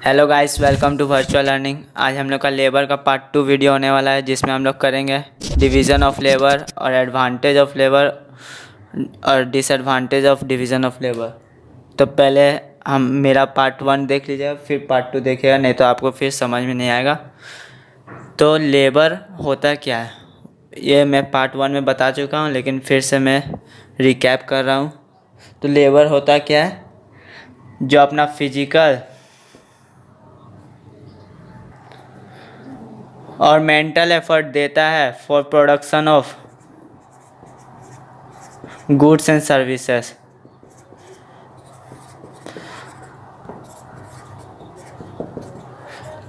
Hello guys, welcome to virtual learning. आज हम लोग का लेबर का पार्ट 2 वीडियो होने वाला है, जिसमें हम लोग करेंगे डिवीज़न ऑफ लेबर और एडवांटेज ऑफ लेबर और disadvantage of division of labour. तो पहले हम मेरा पार्ट 1 देख लीजिएगा, फिर पार्ट 2 देखिएगा, नहीं तो आपको फिर समझ में नहीं आएगा। तो लेबर होता क्या है ये मैं पार्ट 1 में बता चुका हूँ, लेकिन फिर से मैं रिकैप कर रहा हूँ। तो लेबर होता क्या है, जो अपना फिजिकल और मेंटल एफर्ट देता है for production of goods and services.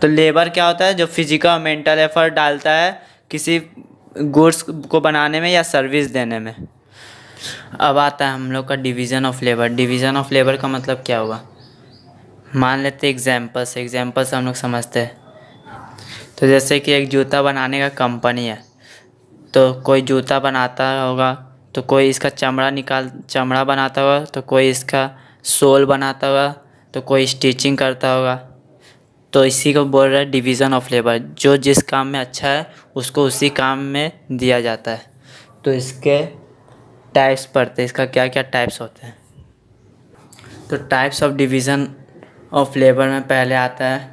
तो लेबर क्या होता है, जो फिजिकल और मेंटल एफर्ट डालता है किसी गुड्स को बनाने में या सर्विस देने में। अब आता है हम लोग का division of labour. Division of labour का मतलब क्या होगा, मान लेते एग्जांपल्स हम लोग समझते हैं। तो जैसे कि एक जूता बनाने का कंपनी है, तो कोई जूता बनाता होगा, तो कोई इसका चमड़ा बनाता होगा, तो कोई इसका सोल बनाता होगा, तो कोई स्टिचिंग करता होगा। तो इसी को बोल रहा है डिवीज़न ऑफ लेबर। जो जिस काम में अच्छा है उसको उसी काम में दिया जाता है। तो इसके टाइप्स पढ़ते हैं, इसका क्या क्या टाइप्स होते हैं। तो types of division of labour में पहले आता है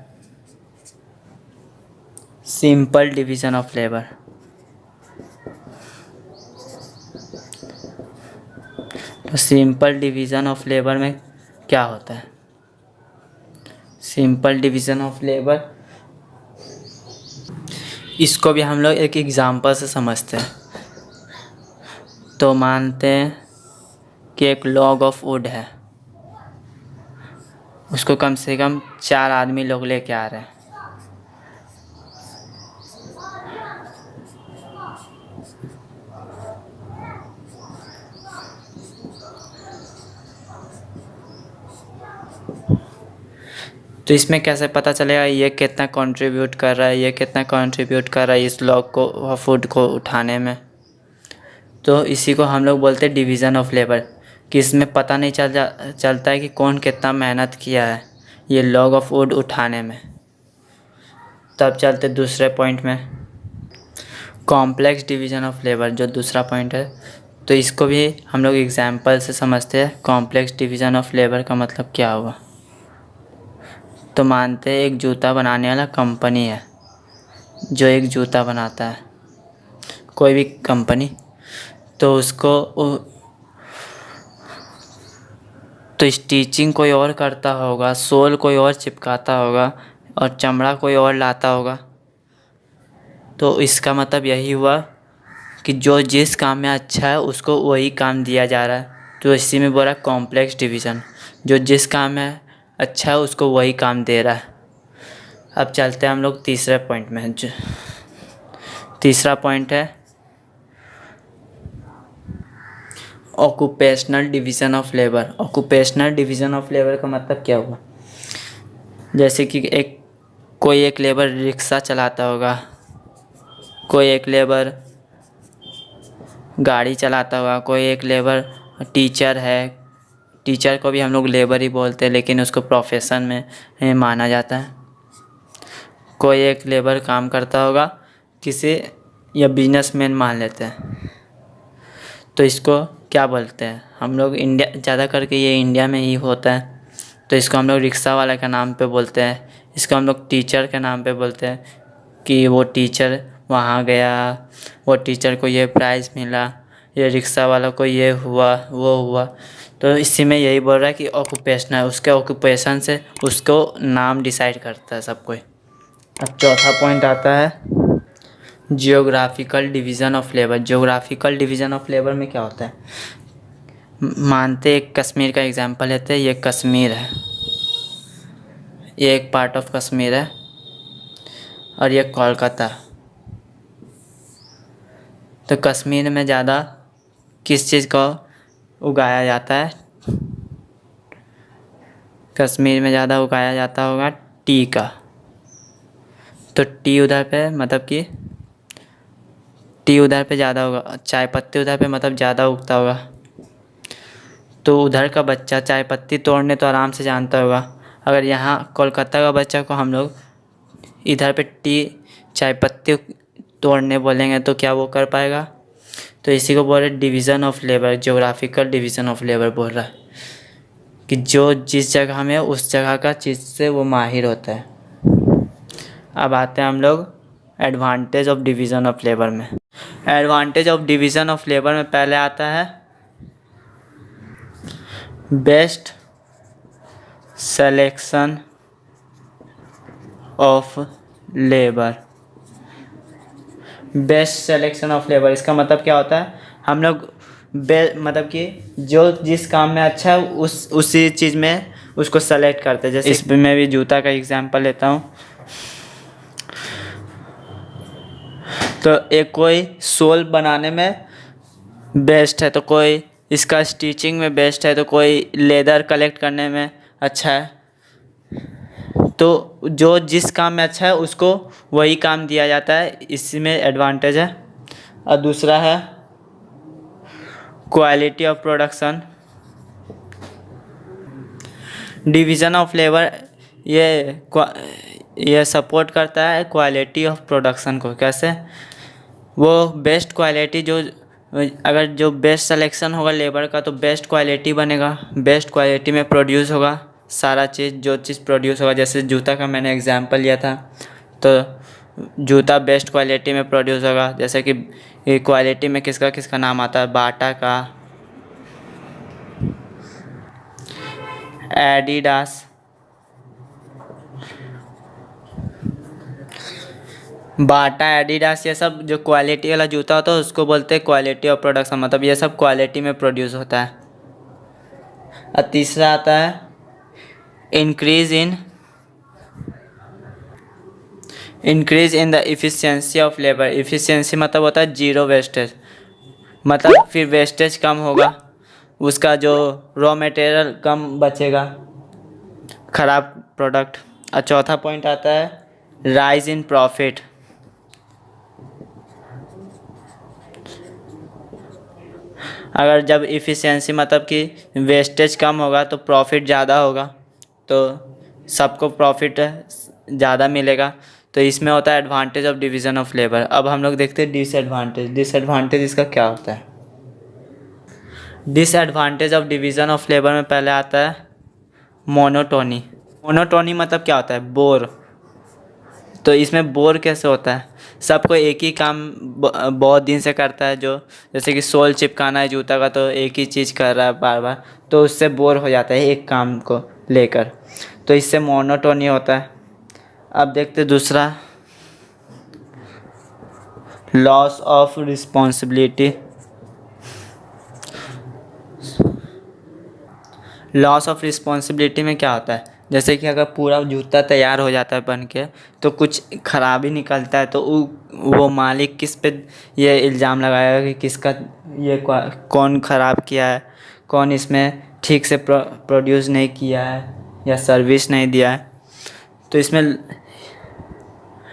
सिंपल डिवीज़न ऑफ लेबर। तो सिंपल डिवीज़न ऑफ लेबर में क्या होता है, सिंपल डिवीज़न ऑफ लेबर, इसको भी हम लोग एक एग्ज़ाम्पल से समझते हैं। तो मानते हैं कि एक लॉग ऑफ वुड है, उसको कम से कम 4 आदमी लोग लेके आ रहे हैं। तो इसमें कैसे पता चलेगा ये कितना कंट्रीब्यूट कर रहा है, ये कितना कंट्रीब्यूट कर रहा है इस लॉग को फूड को उठाने में। तो इसी को हम लोग बोलते हैं डिवीज़न ऑफ लेबर, कि इसमें पता नहीं चलता है कि कौन कितना मेहनत किया है ये लॉग ऑफ वुड उठाने में। तब चलते दूसरे पॉइंट में, कॉम्प्लेक्स डिवीज़न ऑफ लेबर, जो दूसरा पॉइंट है। तो इसको भी हम लोग एग्जाम्पल से समझते हैं। कॉम्प्लेक्स डिवीज़न ऑफ लेबर का मतलब क्या होगा। तो मानते हैं एक जूता बनाने वाला कंपनी है, जो एक जूता बनाता है, कोई भी कंपनी। तो उसको तो स्टिचिंग कोई और करता होगा, सोल कोई और चिपकाता होगा, और चमड़ा कोई और लाता होगा। तो इसका मतलब यही हुआ कि जो जिस काम में अच्छा है उसको वही काम दिया जा रहा है। तो इसी में बोला कॉम्प्लेक्स डिवीज़न, जो जिस काम में अच्छा है उसको वही काम दे रहा है। अब चलते हैं हम लोग तीसरे पॉइंट में। जो तीसरा पॉइंट है occupational division of labour. Occupational division of labour का मतलब क्या हुआ, जैसे कि कोई एक लेबर रिक्शा चलाता होगा, कोई एक लेबर गाड़ी चलाता होगा, कोई एक लेबर टीचर है। टीचर को भी हम लोग लेबर ही बोलते हैं, लेकिन उसको प्रोफेशन में माना जाता है। कोई एक लेबर काम करता होगा किसी, या बिजनेसमैन मान लेते हैं। तो इसको क्या बोलते हैं हम लोग, इंडिया ज़्यादा करके ये इंडिया में ही होता है। तो इसको हम लोग रिक्शा वाला के नाम पे बोलते हैं। इसको हम लोग टीचर के नाम पे बोलते हैं कि वो टीचर वहाँ गया, वो टीचर को ये प्राइज़ मिला, ये रिक्शा वाला को ये हुआ वो हुआ। तो इसी में यही बोल रहा है कि ऑक्यूपेशनल, उसके ऑक्यूपेशन से उसको नाम डिसाइड करता है सब कोई। अब चौथा पॉइंट आता है geographical division of labour. Geographical division of labour में क्या होता है, मानते एक कश्मीर का एग्जांपल लेते हैं। ये कश्मीर है, ये एक पार्ट ऑफ कश्मीर है, और ये कोलकाता। तो कश्मीर में ज़्यादा किस चीज़ को उगाया जाता है, कश्मीर में ज़्यादा उगाया जाता होगा टी का। तो टी उधर पे मतलब कि टी उधर पे ज़्यादा होगा, चाय पत्ती उधर पे मतलब ज़्यादा उगता होगा। तो उधर का बच्चा चाय पत्ती तोड़ने तो आराम से जानता होगा। अगर यहाँ कोलकाता का बच्चा को हम लोग इधर पे चाय पत्ती तोड़ने बोलेंगे तो क्या वो कर पाएगा? तो इसी को बोल रहे division of labour, geographical division of labour बोल रहा है कि जो जिस जगह में उस जगह का चीज़ से वो माहिर होता है। अब आते हैं हम लोग advantage of division of labour में। Advantage of division of labour में पहले आता है best selection of labour. Best selection of labour इसका मतलब क्या होता है? हम लोग मतलब कि जो जिस काम में अच्छा है उसी चीज़ में उसको सेलेक्ट करते हैं। जैसे इसमें मैं भी जूता का एग्जांपल लेता हूँ। तो एक कोई सोल बनाने में बेस्ट है, तो कोई इसका स्टिचिंग में बेस्ट है, तो कोई लेदर कलेक्ट करने में अच्छा है। तो जो जिस काम में अच्छा है उसको वही काम दिया जाता है, इसमें एडवांटेज है। और दूसरा है quality of production. Division of labour ये सपोर्ट करता है क्वालिटी ऑफ प्रोडक्शन को। कैसे? वो बेस्ट क्वालिटी अगर जो बेस्ट सिलेक्शन होगा लेबर का तो बेस्ट क्वालिटी बनेगा, बेस्ट क्वालिटी में प्रोड्यूस होगा सारा चीज़, जो चीज़ प्रोड्यूस होगा। जैसे जूता का मैंने एग्जांपल लिया था, तो जूता बेस्ट क्वालिटी में प्रोड्यूस होगा। जैसे कि क्वालिटी में किसका किसका नाम आता है? बाटा का, एडिडास, बाटा, एडिडास, ये सब जो क्वालिटी वाला जूता होता है उसको बोलते हैं क्वालिटी ऑफ प्रोडक्शन। मतलब ये सब क्वालिटी में प्रोड्यूस होता है। और तीसरा आता है increase in the efficiency of labour. Efficiency मतलब होता है जीरो वेस्टेज, मतलब फिर वेस्टेज कम होगा, उसका जो रॉ मटेरियल कम बचेगा, ख़राब प्रोडक्ट। और चौथा पॉइंट आता है राइज इन प्रॉफिट। अगर जब इफ़िशियंसी मतलब कि वेस्टेज कम होगा तो प्रॉफिट ज़्यादा होगा, तो सबको प्रॉफिट ज़्यादा मिलेगा। तो इसमें होता है advantage of division of labour. अब हम लोग देखते हैं डिसएडवांटेज। डिसएडवांटेज इसका क्या होता है? Disadvantage of division of labour में पहले आता है मोनोटोनी। मोनोटोनी मतलब क्या होता है? बोर। तो इसमें बोर कैसे होता है? सबको एक ही काम बहुत दिन से करता है, जो जैसे कि सोल चिपकाना है जूता का, तो एक ही चीज़ कर रहा है बार बार, तो उससे बोर हो जाता है एक काम को लेकर, तो इससे मोनोटोनी होता है। अब देखते दूसरा, loss of responsibility. Loss of responsibility में क्या होता है? जैसे कि अगर पूरा जूता तैयार हो जाता है बन के, तो कुछ खराबी निकलता है, तो वो मालिक किस पे ये इल्ज़ाम लगाएगा कि किसका ये कौन ख़राब किया है, कौन इसमें ठीक से प्रोड्यूस नहीं किया है या सर्विस नहीं दिया है। तो इसमें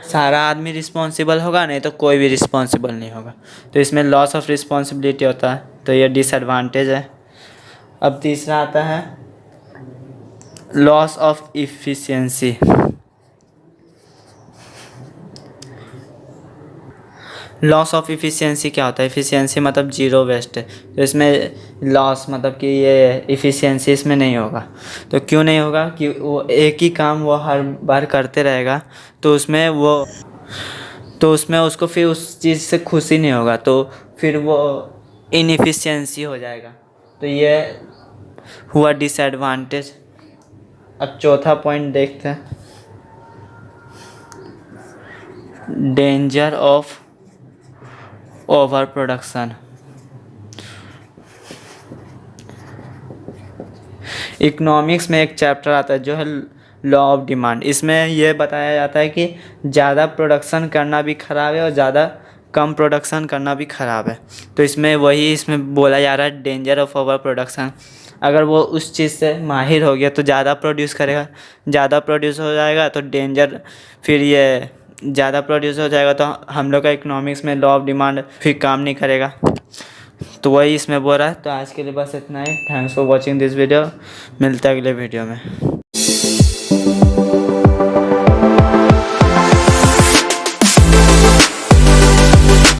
सारा आदमी रिस्पॉन्सिबल होगा, नहीं तो कोई भी रिस्पॉन्सिबल नहीं होगा। तो इसमें लॉस ऑफ रिस्पॉन्सिबिलिटी होता है, तो ये डिसएडवांटेज है। अब तीसरा आता है loss of efficiency. Loss of efficiency क्या होता है? इफ़िशियंसी मतलब जीरो वेस्ट है, तो इसमें लॉस मतलब कि ये इफ़िशियंसी इसमें नहीं होगा। तो क्यों नहीं होगा? कि वो एक ही काम वो हर बार करते रहेगा, तो उसमें उसको फिर उस चीज़ से खुशी नहीं होगा, तो फिर वो इनएफिशिएंसी हो जाएगा। तो ये हुआ डिसएडवांटेज। अब चौथा पॉइंट देखते हैं, danger of over production. Economics में एक चैप्टर आता है जो है लॉ ऑफ डिमांड। इसमें यह बताया जाता है कि ज़्यादा प्रोडक्शन करना भी ख़राब है और ज़्यादा कम प्रोडक्शन करना भी ख़राब है। तो इसमें बोला जा रहा है डेंजर ऑफ ओवर प्रोडक्शन। अगर वो उस चीज़ से माहिर हो गया तो ज़्यादा प्रोड्यूस करेगा, ज़्यादा प्रोड्यूस हो जाएगा तो डेंजर, फिर ये ज़्यादा प्रोड्यूस हो जाएगा तो हम लोग का इकोनॉमिक्स में लॉ ऑफ डिमांड फिर काम नहीं करेगा। तो वही इसमें बोल रहा है। तो आज के लिए बस इतना ही। Thanks for watching this video. मिलते हैं अगले वीडियो में।